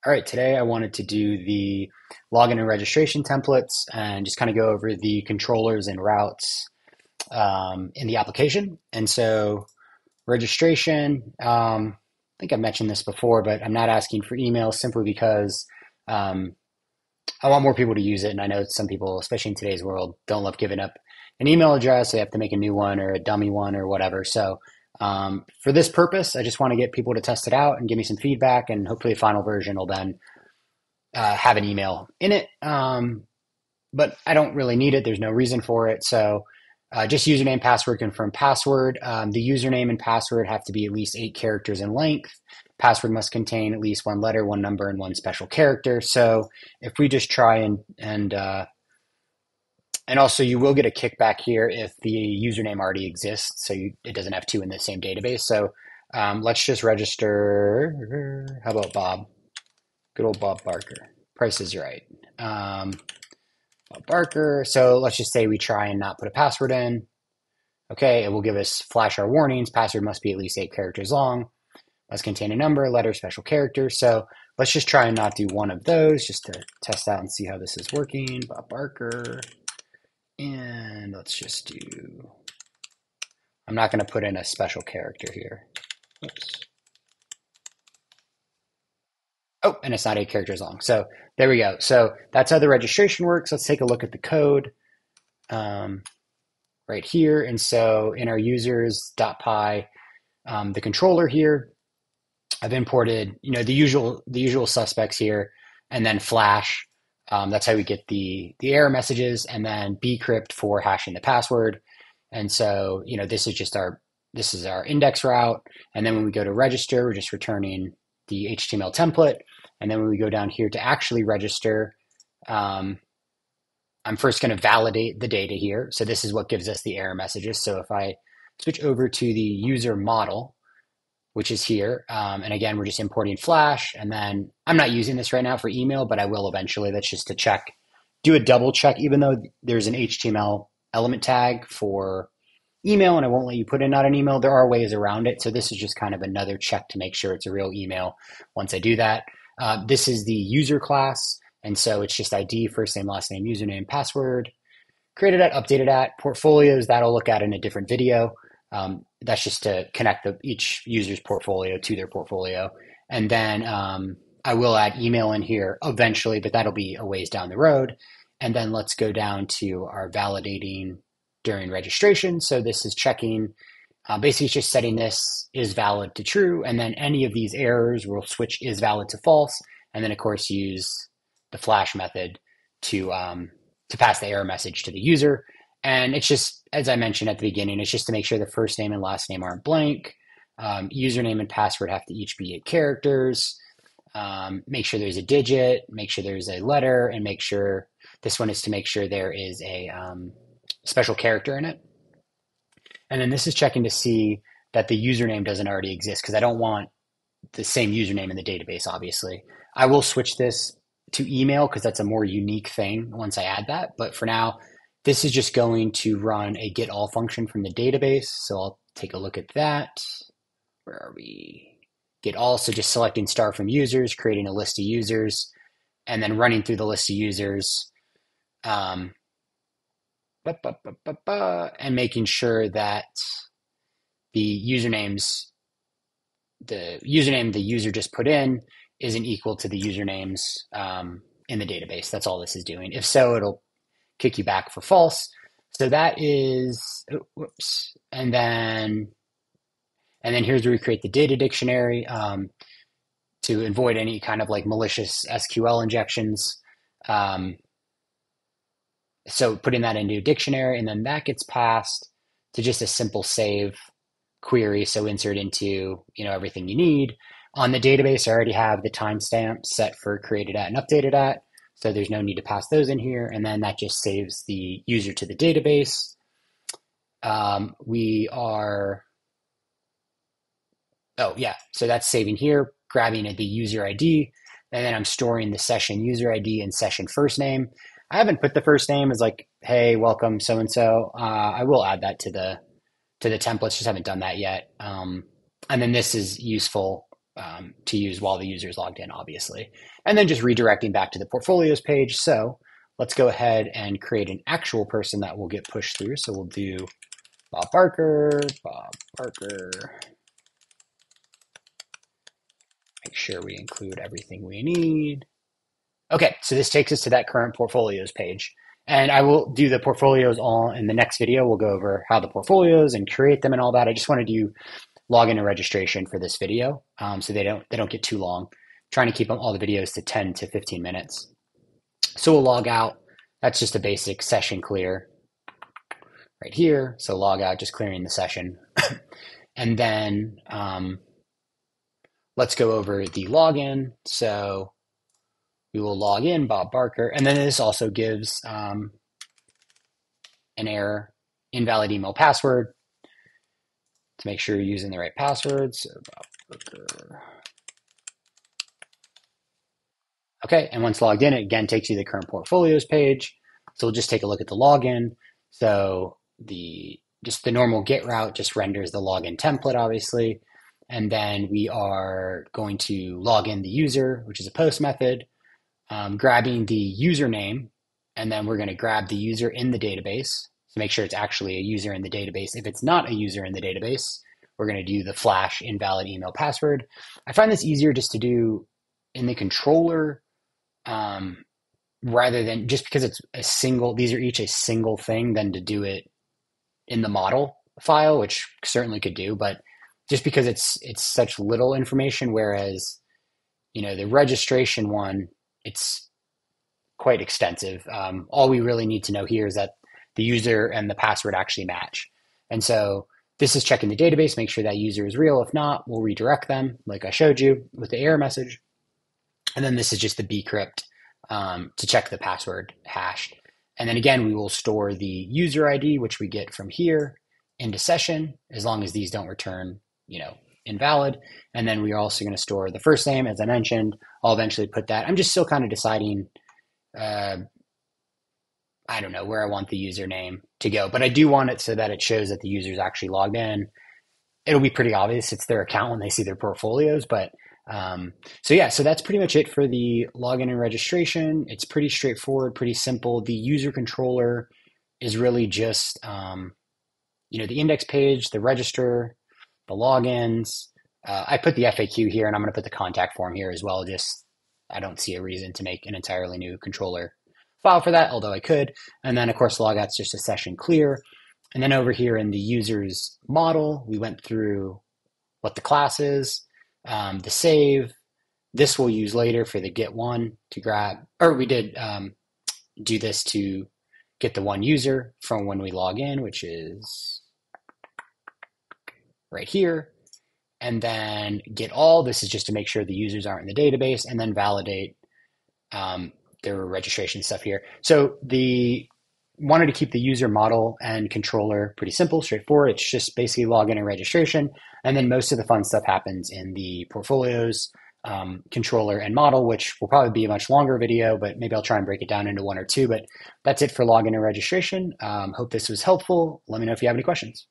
All right, today I wanted to do the login and registration templates and just kind of go over the controllers and routes in the application. And so registration, I think I've mentioned this before, but I'm not asking for emails simply because um, I want more people to use it. And I know some people, especially in today's world, don't love giving up an email address. They have to make a new one or a dummy one or whatever. So for this purpose, I just want to get people to test it out and give me some feedback, and hopefully the final version will then have an email in it, but I don't really need it. There's no reason for it. So just username, password, confirm password. The username and password have to be at least 8 characters in length. Password must contain at least one letter, one number, and one special character. So if we just try and also you will get a kickback here if the username already exists, so it doesn't have two in the same database. So let's just register. How about Bob? Good old Bob Barker. Price is right. Bob Barker. So let's just say we try and not put a password in. Okay, it will give us flash our warnings. Password must be at least 8 characters long. Must contain a number, letter, special character. So let's just try and not do one of those just to test out and see how this is working. Bob Barker. And let's just do, I'm not going to put in a special character here. Oops. Oh, and it's not 8 characters long. So there we go. So that's how the registration works. Let's take a look at the code right here. And so in our users.py, the controller here, I've imported, the usual suspects here, and then flash. That's how we get the error messages, and then bcrypt for hashing the password. And so, this is our index route. And then when we go to register, we're just returning the HTML template. And then when we go down here to actually register, I'm first going to validate the data here. So this is what gives us the error messages. So if I switch over to the user model, which is here, and again, we're just importing Flash. And then I'm not using this right now for email, but I will eventually. That's just to check, do a double check, even though there's an HTML element tag for email and I won't let you put in not an email. There are ways around it. So this is just kind of another check to make sure it's a real email once I do that. This is the user class. And so it's just ID, first name, last name, username, password, created at, updated at, portfolios, that I'll look at in a different video. That's just to connect each user's portfolio to their portfolio. And then I will add email in here eventually, but that'll be a ways down the road. And then let's go down to our validating during registration. So this is checking, basically it's just setting this is valid to true. And then any of these errors will switch is valid to false. And then of course use the flash method to pass the error message to the user. And it's just, as I mentioned at the beginning, it's just to make sure the first name and last name aren't blank. Username and password have to each be 8 characters. Make sure there's a digit, make sure there's a letter, and make sure, this one is to make sure there is a special character in it. And then this is checking to see that the username doesn't already exist, because I don't want the same username in the database, obviously. I will switch this to email because that's a more unique thing once I add that. But for now, this is just going to run a get all function from the database. So I'll take a look at that. Where are we? Get all, so just selecting star from users, creating a list of users, and then running through the list of users, and making sure that the username the user just put in isn't equal to the usernames in the database. That's all this is doing. If so, it'll kick you back for false. So that is, whoops. And then here's where we create the data dictionary to avoid any kind of like malicious SQL injections. So putting that into a dictionary, and then that gets passed to just a simple save query. So insert into, everything you need. On the database, I already have the timestamp set for created at and updated at. So there's no need to pass those in here. And then that just saves the user to the database. So that's saving here, grabbing the user ID, and then I'm storing the session user ID and session first name. I haven't put the first name as like, hey, welcome so-and-so. I will add that to the templates, just haven't done that yet. And then this is useful to use while the user is logged in, obviously. And then just redirecting back to the portfolios page. So let's go ahead and create an actual person that will get pushed through. So we'll do Bob Barker. Make sure we include everything we need. Okay, so this takes us to that current portfolios page. And I will do the portfolios all in the next video. We'll go over how the portfolios and create them and all that. I just wanted to do login and registration for this video, so they don't get too long. I'm trying to keep all the videos to 10 to 15 minutes. So we'll log out. That's just a basic session clear right here. So log out, just clearing the session. And then let's go over the login. So we will log in, Bob Barker, and then this also gives an error, invalid email password, to make sure you're using the right password. So Bob Barker. Okay, and once logged in, it again takes you to the current portfolios page. So we'll just take a look at the login. So just the normal get route just renders the login template, obviously. And then we are going to log in the user, which is a post method, grabbing the username, and then we're going to grab the user in the database to make sure it's actually a user in the database. If it's not a user in the database, we're going to do the flash invalid email password. I find this easier just to do in the controller, rather than just because it's a single, these are each a single thing, than to do it in the model file, which certainly could do, but just because it's such little information, whereas, the registration one, it's quite extensive. All we really need to know here is that the user and the password actually match. And so this is checking the database, make sure that user is real. If not, we'll redirect them like I showed you with the error message. And then this is just the bcrypt to check the password hashed. And then again, we will store the user ID, which we get from here, into session, as long as these don't return, invalid. And then we are also going to store the first name, as I mentioned. I'll eventually put that. I'm just still kind of deciding, I don't know where I want the username to go, but I do want it so that it shows that the user's actually logged in. It'll be pretty obvious it's their account when they see their portfolios, but so that's pretty much it for the login and registration. It's pretty straightforward, pretty simple. The user controller is really just, the index page, the register, the logins. I put the FAQ here, and I'm going to put the contact form here as well. Just, I don't see a reason to make an entirely new controller file for that, although I could. And then, of course, logout's just a session clear. And then over here in the user's model, we went through what the class is, the save. This we'll use later for the get one to grab, or we did do this to get the one user from when we log in, which is right here. And then get all, this is just to make sure the users aren't in the database, and then validate their registration stuff here. So wanted to keep the user model and controller pretty simple, straightforward. It's just basically login and registration. And then most of the fun stuff happens in the portfolios, controller and model, which will probably be a much longer video, but maybe I'll try and break it down into one or two. But that's it for login and registration. Hope this was helpful. Let me know if you have any questions.